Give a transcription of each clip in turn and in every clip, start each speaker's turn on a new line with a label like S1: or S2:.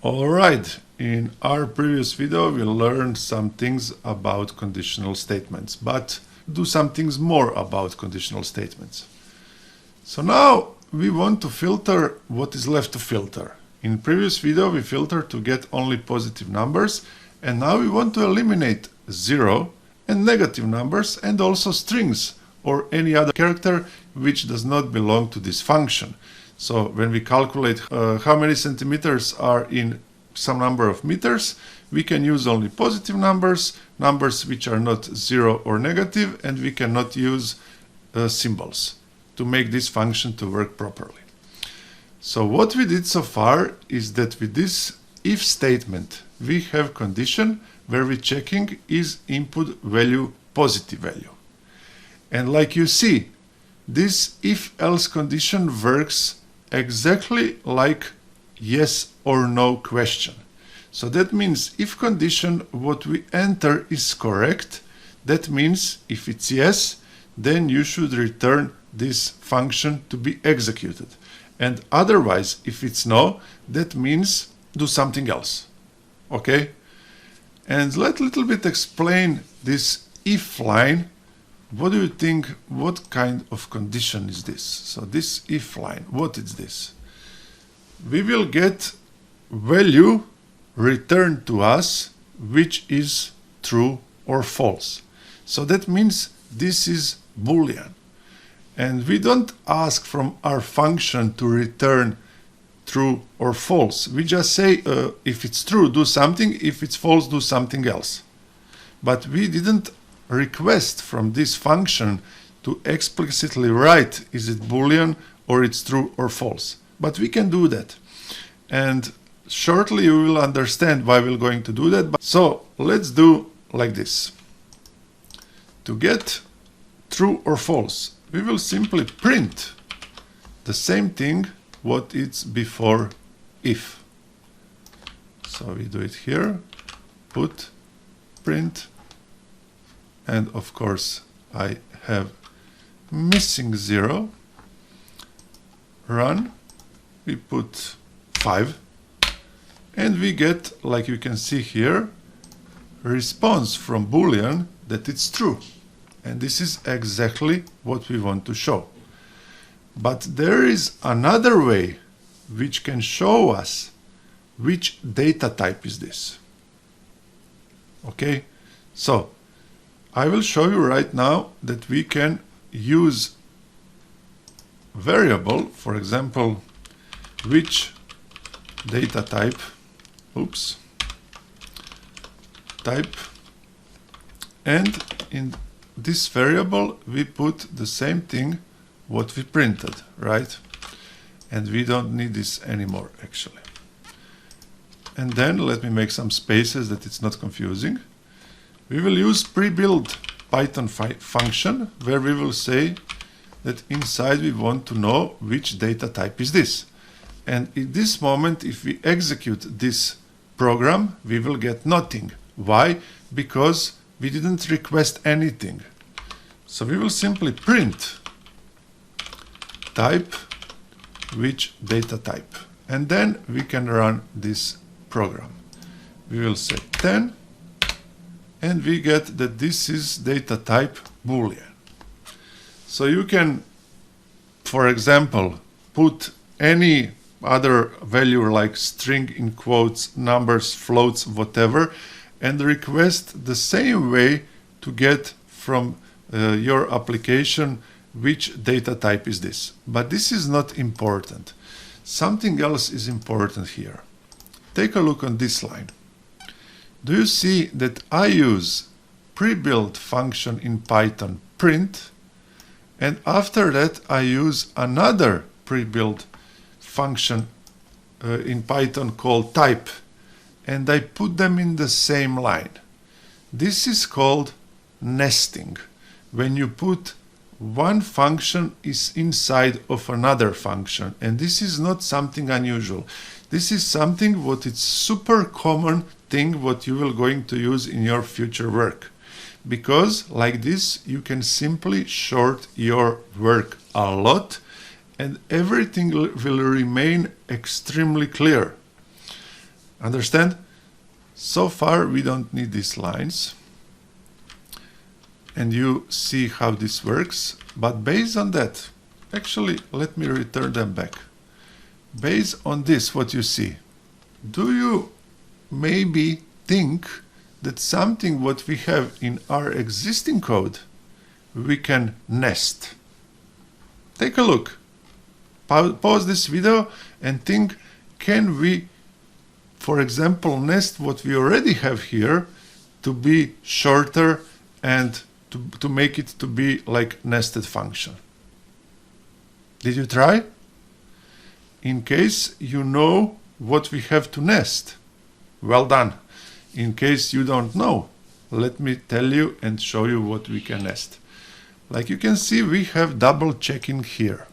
S1: Alright, in our previous video we learned some things about conditional statements, but do some things more about conditional statements. So now we want to filter what is left to filter. In previous video we filtered to get only positive numbers, and now we want to eliminate 0 and negative numbers and also strings or any other character which does not belong to this function. So when we calculate how many centimeters are in some number of meters, we can use only positive numbers, numbers which are not 0 or negative, and we cannot use symbols to make this function to work properly. So what we did so far is that with this if statement we have condition where we're checking is input value positive value. And like you see, this if-else condition works exactly like yes or no question. So that means if condition what we enter is correct, that means if it's yes, then you should return this function to be executed. And otherwise, if it's no, that means do something else. Okay? And let a little bit explain this if line. What do you think, what kind of condition is this? So this if line, what is this? We will get value returned to us which is true or false. So that means this is Boolean. And we don't ask from our function to return true or false. We just say if it's true, do something, if it's false, do something else. But we didn't request from this function to explicitly write is it Boolean or it's true or false. But we can do that. And shortly you will understand why we're going to do that. So let's do like this. To get true or false, we will simply print the same thing what it's before if. So we do it here, put print, and of course I have missing 0, run, we put 5, and we get, like you can see here, response from Boolean that it's true. And this is exactly what we want to show. But there is another way which can show us which data type is this. Okay, so I will show you right now that we can use variable, for example, which data type, type, and in this variable we put the same thing what we printed, right? And we don't need this anymore actually. And then let me make some spaces that it's not confusing. We will use pre-built Python function where we will say that inside we want to know which data type is this. And in this moment, if we execute this program, we will get nothing. Why? Because we didn't request anything. So we will simply print type which data type. And then we can run this program. We will say 10. And we get that this is data type Boolean. So you can, for example, put any other value like string in quotes, numbers, floats, whatever, and request the same way to get from your application which data type is this. But this is not important. Something else is important here. Take a look on this line. Do you see that I use pre-built function in Python print, and after that I use another pre-built function in Python called type, and I put them in the same line. This is called nesting. When you put one function is inside of another function, and this is not something unusual. This is something what is super common thing what you will going to use in your future work. Because like this you can simply short your work a lot and everything will remain extremely clear. Understand? So far we don't need these lines. And you see how this works. But based on that, actually, let me return them back. Based on this, what you see, do you maybe think that something what we have in our existing code, we can nest? Take a look. Pause this video and think, can we, for example, nest what we already have here to be shorter and to make it to be like nested function? Did you try? In case you know what we have to nest, well done. In case you don't know, let me tell you and show you what we can nest. Like you can see, we have double checking here.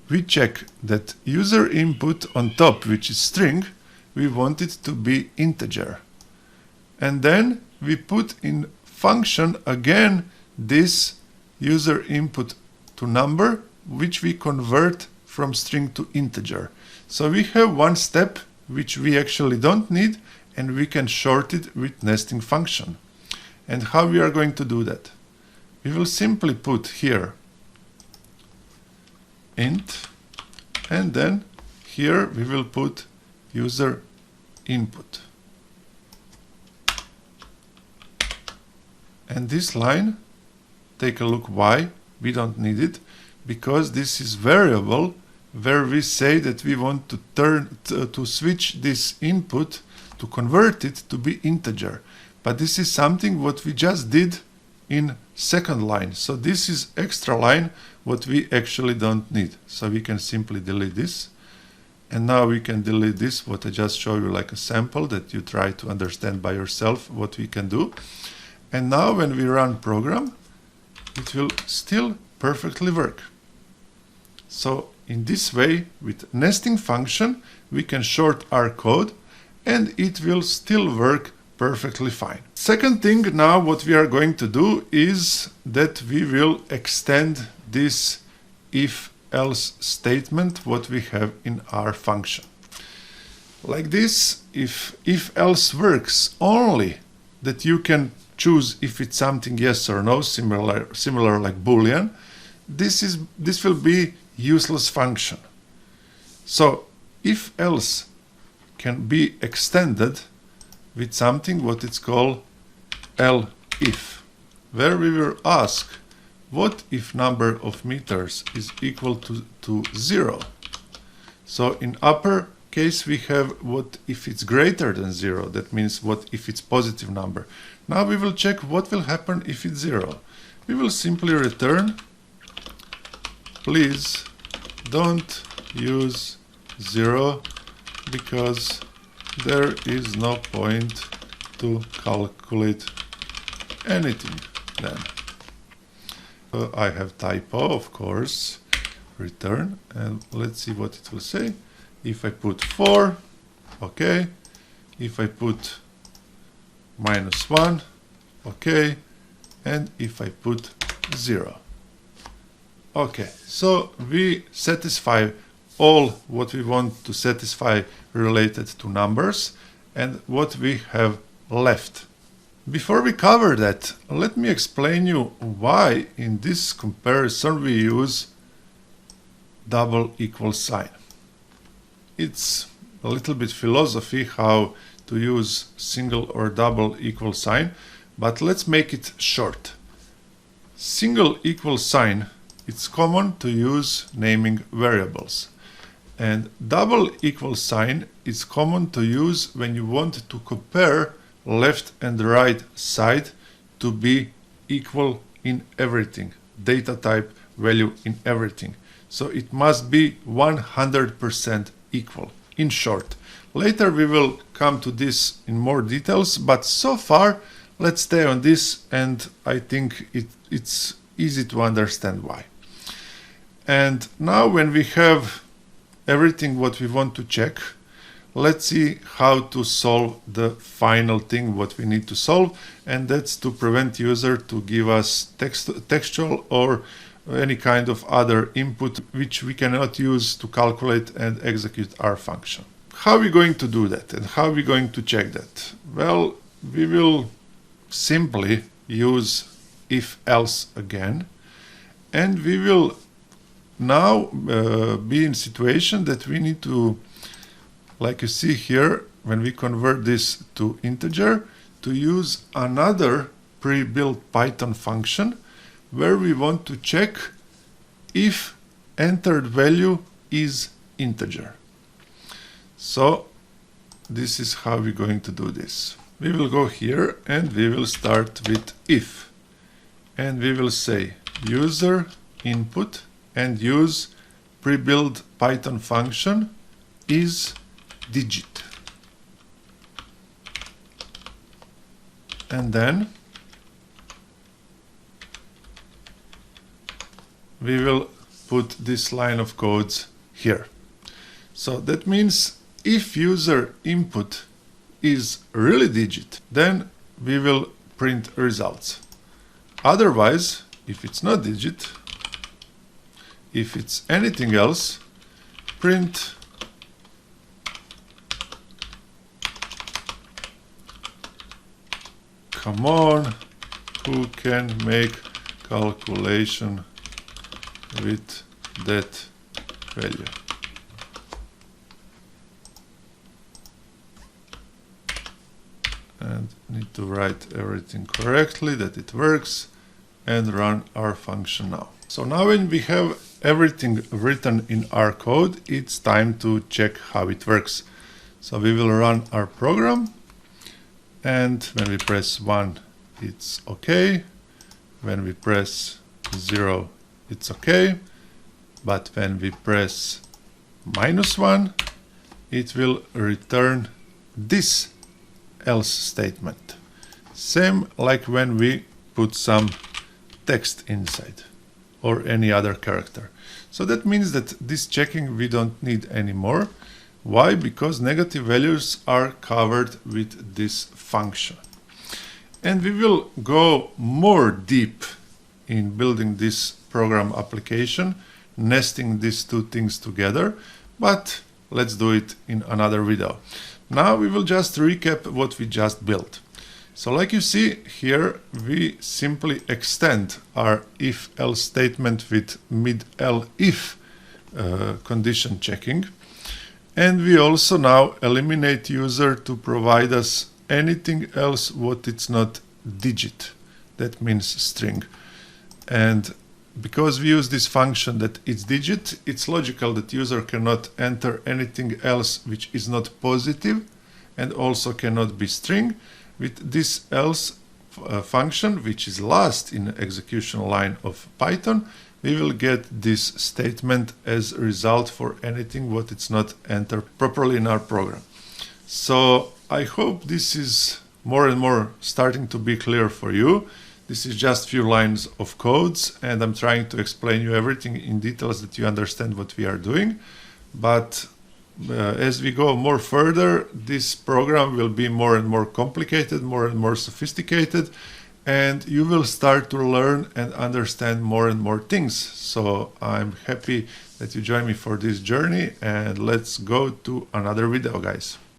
S1: We check that user input on top, which is string, we want it to be integer. And then we put in function again this user input to number, which we convert from string to integer. So we have one step which we actually don't need, and we can short it with nesting function. And how we are going to do that? We will simply put here int, and then here we will put user input. And this line, take a look why we don't need it, because this is variable where we say that we want to switch this input to convert it to be integer. But this is something what we just did in second line. So this is extra line what we actually don't need. So we can simply delete this. And now we can delete this, what I just showed you like a sample that you try to understand by yourself what we can do. And now when we run program, it will still perfectly work. So in this way, with nesting function, we can short our code and it will still work perfectly fine. Second thing now what we are going to do is that we will extend this if-else statement what we have in our function. Like this, if-else works only that you can choose if it's something yes or no, similar like Boolean, this will be useless function. So if-else can be extended with something what it's called elif, where we will ask what if number of meters is equal to 0. So in upper case we have what if it's greater than 0, that means what if it's positive number. Now we will check what will happen if it's 0. We will simply return, please don't use 0 because there is no point to calculate anything then. I have typo, of course, return, and let's see what it will say. If I put 4, okay. If I put -1, okay. And if I put 0. Okay, so we satisfy all what we want to satisfy related to numbers and what we have left. Before we cover that, let me explain you why in this comparison we use double equal sign. It's a little bit philosophy how to use single or double equal sign, but let's make it short. Single equal sign, it's common to use naming variables. And double equal sign is common to use when you want to compare left and right side to be equal in everything, data type, value in everything. So it must be 100% equal, in short. Later we will come to this in more details, but so far let's stay on this, and I think it's easy to understand why. And now when we have everything what we want to check, let's see how to solve the final thing what we need to solve, and that's to prevent user to give us textual or any kind of other input which we cannot use to calculate and execute our function. how are we going to do that and how are we going to check that? Well, we will simply use if-else again, and we will now be in situation that we need to, like you see here, when we convert this to integer, to use another pre-built Python function where we want to check if entered value is integer. So this is how we're going to do this. We will go here and we will start with if, and we will say user input and use pre-built Python function is digit. And then we will put this line of codes here. So that means if user input is really digit, then we will print results. Otherwise, if it's not digit, if it's anything else, print come on, who can make calculation with that value. And need to write everything correctly, that it works, and run our function now. So now when we have everything written in our code, it's time to check how it works. So we will run our program, and when we press 1, it's okay. When we press 0, it's okay. But when we press -1, it will return this else statement. Same like when we put some text inside or any other character. So that means that this checking we don't need anymore. Why? Because negative values are covered with this function. And we will go more deep in building this program application, nesting these two things together, but let's do it in another video. Now we will just recap what we just built. So like you see here, we simply extend our if-else statement with mid-elif condition checking. And we also now eliminate user to provide us anything else what it's not digit. That means string. And because we use this function that it's digit, it's logical that user cannot enter anything else which is not positive and also cannot be string. With this else function, which is last in the execution line of Python, we will get this statement as a result for anything what it's not entered properly in our program. So I hope this is more and more starting to be clear for you. This is just few lines of codes, and I'm trying to explain you everything in details that you understand what we are doing. But as we go more further, this program will be more and more complicated, more and more sophisticated, and you will start to learn and understand more and more things. So I'm happy that you join me for this journey, and let's go to another video, guys.